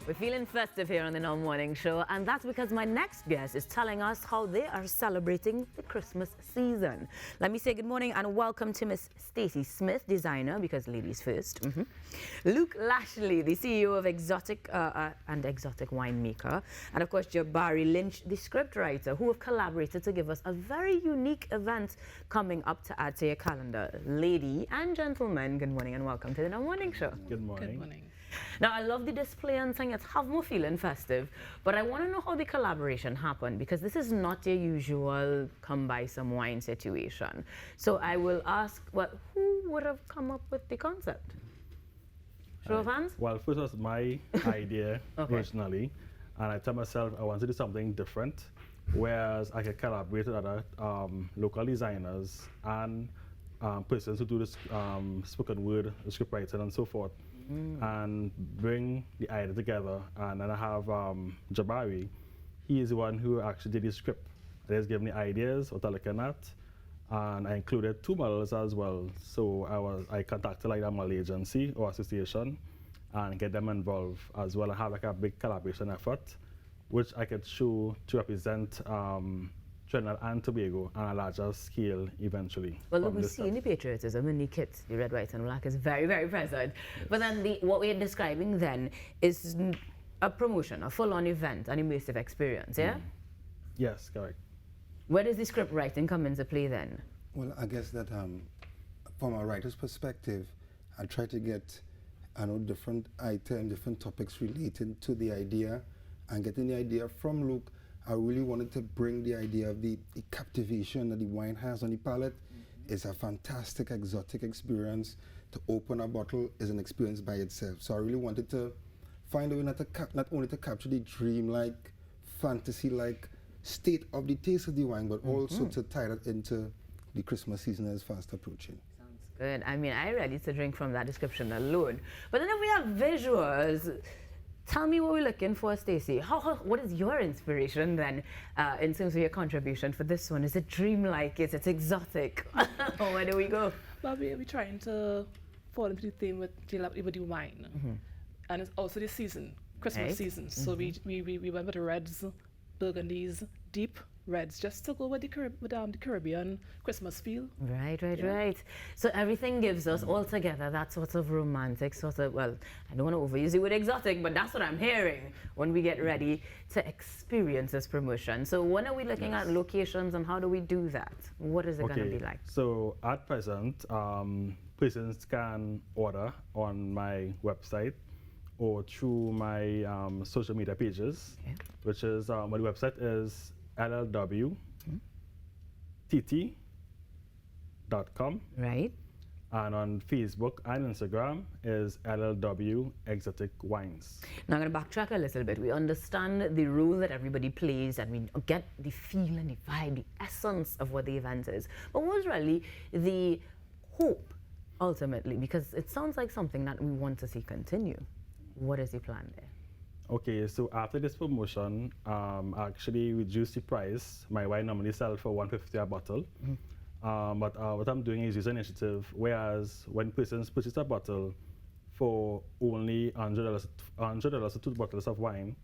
We're feeling festive here on the Now Morning Show, and that's because my next guest is telling us how they are celebrating the Christmas season. Let me say good morning and welcome to Miss Stacey Smith, designer, because ladies first. Luke Lashley, the CEO of Exotic and Exotic Winemaker, and of course Jabari Lynch, the scriptwriter, who have collaborated to give us a very unique event coming up to add to your calendar. Lady and gentlemen, good morning and welcome to the Now Morning Show. Good morning. Good morning. Now, I love the display and thing. It's have more feeling festive, but I want to know how the collaboration happened, because this is not your usual come buy some wine situation. So I will ask, well, who would have come up with the concept? Show of hands? Well, first was my idea originally, and I told myself I wanted to do something different, whereas I could collaborate with other local designers and persons who do this spoken word, script writing, and so forth. And bring the idea together. And then I have Jabari. He is the one who actually did the script. He has given me ideas, what I'm looking at, and I included 2 models as well. So I contacted like a model agency or association and get them involved as well, and have like a big collaboration effort, which I could show to represent Trinidad and Tobago on a larger scale eventually. Well, look, we see in the patriotism in the kit, the red, white, and black is very, very present. Yes. But then what we're describing then is a promotion, a full-on event, an immersive experience, yeah? Yes, correct. Where does the script writing come into play then? Well, I guess that from a writer's perspective, I try to get different items, different topics related to the idea, and getting the idea from Luke. I really wanted to bring the idea of the captivation that the wine has on the palate. It's a fantastic exotic experience. To open a bottle is an experience by itself. So I really wanted to find a way not only to capture the dream-like, fantasy-like state of the taste of the wine, but also to tie that into the Christmas season as fast approaching. Sounds good. I mean, I'm ready to drink from that description alone. But then if we have visuals, tell me what we're looking for, Stacey. What is your inspiration then in terms of your contribution for this one? Is it dreamlike? Is it exotic? Where do we go? Well, we're trying to fall into the theme with the wine. And it's also the season, Christmas season. So we went with the reds, burgundies, deep reds, just to go with the Caribbean Christmas feel. Right. So everything gives us all together that sort of romantic, sort of, well, I don't want to overuse the word exotic, but that's what I'm hearing when we get ready to experience this promotion. So when are we looking at locations and how do we do that? What is it going to be like? So at present, persons can order on my website or through my social media pages, which is, my website is llwtt.com. Right. And on Facebook and Instagram is LLW Exotic Wines. Now I'm going to backtrack a little bit. We understand the role that everybody plays and we get the feel and the vibe, the essence of what the event is. But what's really the hope ultimately? Because it sounds like something that we want to see continue. What is the plan there? Okay, so after this promotion, I actually reduced the price. My wine normally sells for $150 a bottle. But what I'm doing is use an initiative, whereas when persons purchase a bottle for only $100 to 2 bottles of wine,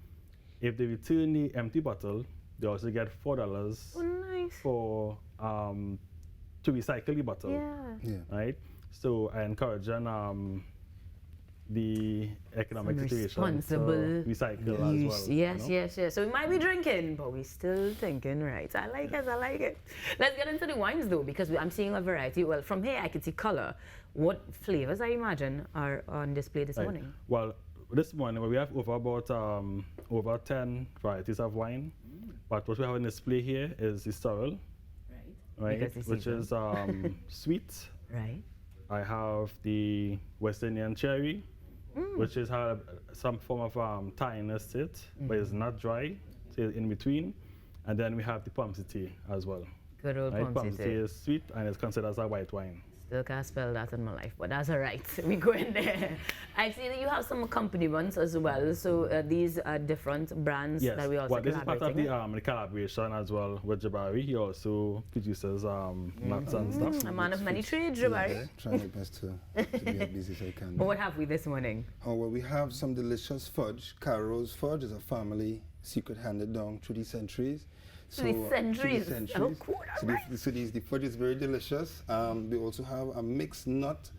if they return the empty bottle, they also get $4 for to recycle the bottle. Yeah. Right? So I encourage the economic situation to recycle as well. Yes. So we might be drinking, but we're still thinking right. I like it. Let's get into the wines though, because I'm seeing a variety. Well, from here I can see color. What flavors I imagine are on display this morning? Well, this morning we have over 10 varieties of wine. But what we have on display here is the Sorrel, right? Which is sweet. Right. I have the West Indian Cherry, which is have some form of tanginess to it, but it's not dry, so it's in between. And then we have the Pomsey as well. Good old Pomsey. Pomsey Pomsey is sweet and it's considered as a white wine. Still can't spell that in my life, but that's all right. We go in there. I see that you have some accompaniments as well. So these are different brands Yes. that we also Well, this is part of collaborating the collaboration as well with Jabari. He also produces nuts and stuff. A man of many trades, Jabari. Yeah, trying my best to be as busy as I can. But what have we this morning? Oh, well, we have some delicious fudge. Carol's Fudge is a family secret handed down through the centuries. Through the centuries? Oh, cool, So, alright. the fudge is very delicious. We also have a mixed nut,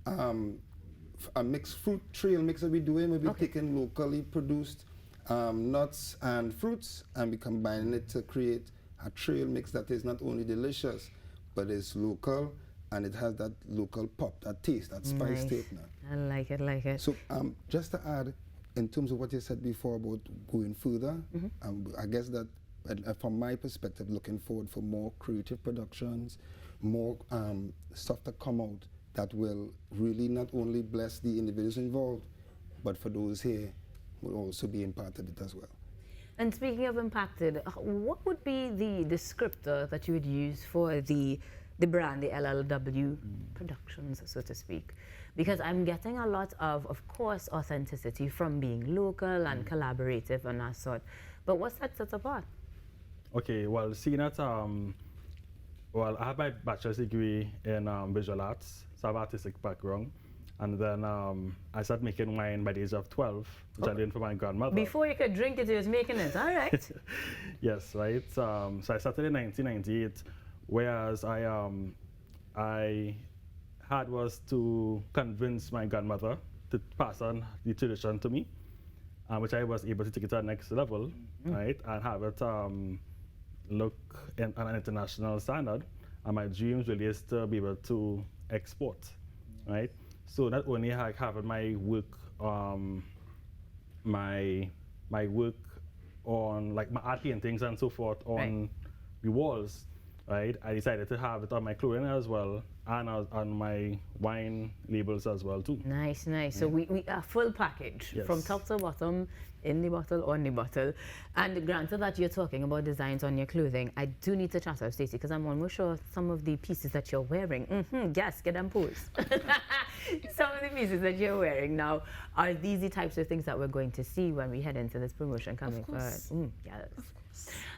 a mixed fruit trail mix that we're doing. We'll be taking locally produced nuts and fruits, and we combining it to create a trail mix that is not only delicious, but is local, and it has that local pop, that taste, that spice to it now. I like it, like it. So just to add, in terms of what you said before about going further, I guess that from my perspective, looking forward for more creative productions, more stuff to come out that will really not only bless the individuals involved, but for those here will also be impacted it as well. And speaking of impacted, what would be the descriptor that you would use for the brand, the LLW Productions, so to speak? Because I'm getting a lot of course, authenticity from being local and collaborative and that sort. But what sets it apart? Okay, well, seeing that, well, I have my bachelor's degree in visual arts, so I have artistic background. And then I started making wine by the age of 12, which I did for my grandmother. Before you could drink it, you was making it, all right. Yes, right. So I started in 1998, whereas I had was to convince my grandmother to pass on the tradition to me, which I was able to take it to the next level, right, and have it look on an international standard. And my dream really is to be able to export, right? So not only having my work, my work on like my art paintings and so forth on the walls, right? I decided to have it on my clothing as well and on my wine labels as well too. Nice, nice. So we a full package from Yes. top to bottom, in the bottle, on the bottle. And granted that you're talking about designs on your clothing, I do need to chat out, Stacey, because I'm almost sure some of the pieces that you're wearing, yes, get them posed. Some of the pieces that you're wearing now, are these the types of things that we're going to see when we head into this promotion coming forward? Yes.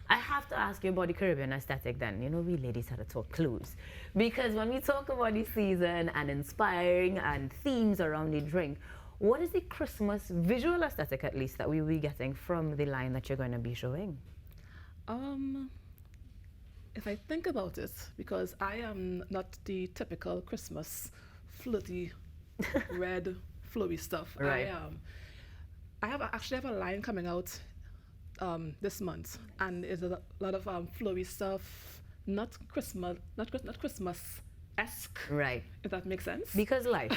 I have to ask you about the Caribbean aesthetic then. You know, we ladies had to talk clothes. Because when we talk about the season and inspiring and themes around the drink, what is the Christmas visual aesthetic, at least, that we will be getting from the line that you're going to be showing? If I think about it, because I am not the typical Christmas flirty, red, flowy stuff. Right. I actually have a line coming out this month, and it's a lot of flowy stuff, not Christmas-esque. Right. If that makes sense. Because life.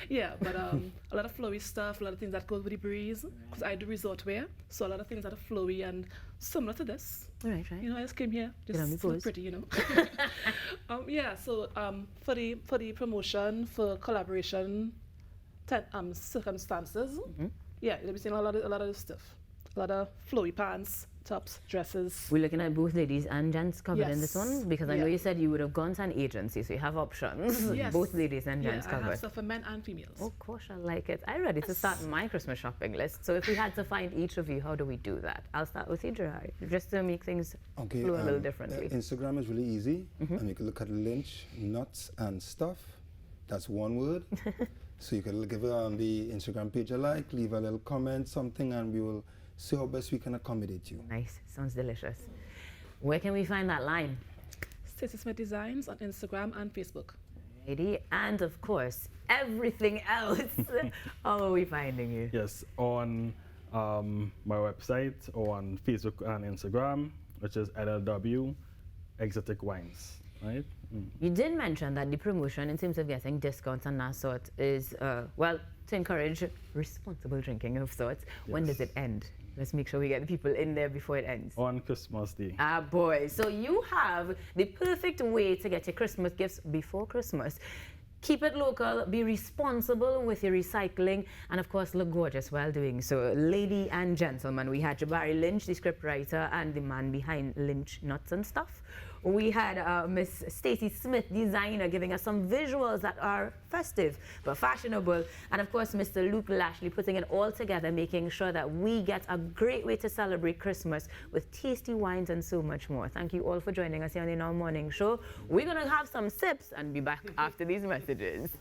Yeah, but a lot of flowy stuff, a lot of things that go with the breeze, because I do resort wear, so a lot of things that are flowy and similar to this. Right. You know, I just came here Get on the just to look pose. pretty, you know. Yeah, so for the promotion, for collaboration, circumstances, yeah, you'll be seeing a lot of this stuff, a lot of flowy pants, tops, dresses. We're looking at both ladies and gents covered in this Yes. one, because I know you said you would have gone to an agency, so you have options. Yes. Both ladies and gents I have covered. stuff for men and females. Oh gosh, I like it. I'm ready to start my Christmas shopping list. So if we had to find each of you, how do we do that? I'll start with you, Gerard, just to make things Okay, flow a little differently. Instagram is really easy, and you can look at Lynch Nuts and Stuff. That's one word. So you can give it on the Instagram page a like, leave a little comment, something, and we will see how best we can accommodate you. Nice, sounds delicious. Where can we find that line? Stacey Smith Designs on Instagram and Facebook. Righty, and of course, everything else. How are we finding you? Yes, on my website, on Facebook and Instagram, which is LLW Exotic Wines, right? You did mention that the promotion in terms of getting discounts and that sort is, well, to encourage responsible drinking of sorts. When does it end? Let's make sure we get the people in there before it ends. On Christmas Day. Ah, boy. So you have the perfect way to get your Christmas gifts before Christmas. Keep it local, be responsible with your recycling, and of course, look gorgeous while doing so. Lady and gentlemen, we had Jabari Lynch, the scriptwriter and the man behind Lynch Nuts and Stuff. we had Miss Stacey Smith, designer, giving us some visuals that are festive but fashionable. And of course, Mr. Luke Lashley putting it all together, making sure that we get a great way to celebrate Christmas with tasty wines and so much more. Thank you all for joining us here on the Now Morning Show. We're going to have some sips and be back after these messages.